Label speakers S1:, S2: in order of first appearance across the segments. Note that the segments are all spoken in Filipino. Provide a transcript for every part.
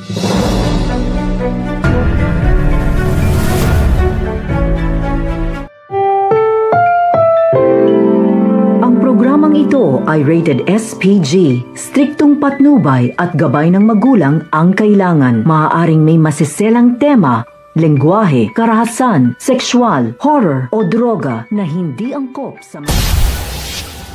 S1: Ang programang ito ay rated SPG. Striktong patnubay at gabay ng magulang ang kailangan. Maaaring may masiselang tema, lengguwahe, karahasan, sexual, horror o droga na hindi angkop sa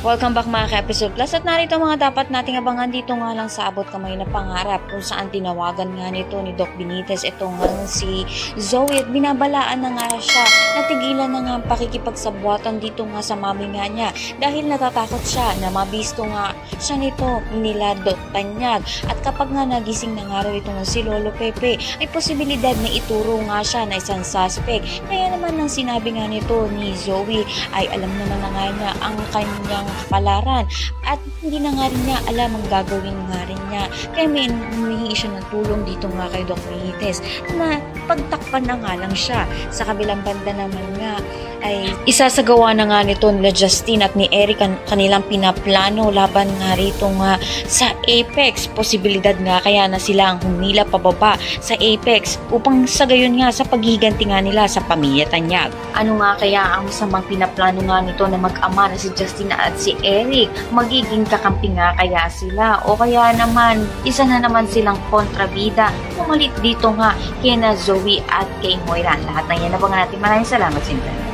S2: Welcome back mga ka-episode plus at narito mga dapat nating abangan dito nga lang sa abot kamay na pangarap kung saan tinawagan nga nito ni Doc Benitez itong si Zoe at binabalaan na nga siya natigilan na nga ang pakikipagsabwatan dito nga sa mami nga niya dahil natatakot siya na mabisto nga siya nito nila Doc Tanyag at kapag nga nagising na nga raw itong si Lolo Pepe ay posibilidad na ituro nga siya na isang suspect kaya naman nang sinabi nga nito ni Zoe ay alam naman na nga niya ang kanyang kapalaran at hindi na nga rin niya alam ang gagawin nga rin niya kaya may humihingi siya ng tulong dito nga kay Doc Benitez na pagtakpan na nga lang siya sa kabilang banda naman nga ay isasagawa na nga nito nila Justine at ni Eric kanilang pinaplano laban nga rito nga sa Apex posibilidad nga kaya na sila ang humila pababa sa Apex upang sa gayon nga sa paghihiganti nga nila sa pamilya Tanyag. Ano nga kaya ang masamang pinaplano nga nito na mag-ama na si Justine at si Eric magiging kakampi nga kaya sila o kaya naman isa na naman silang kontrabida pumalit dito nga kina Zoe at kay Moira. Lahat na yan abangan natin. Maraming salamat, Sinta.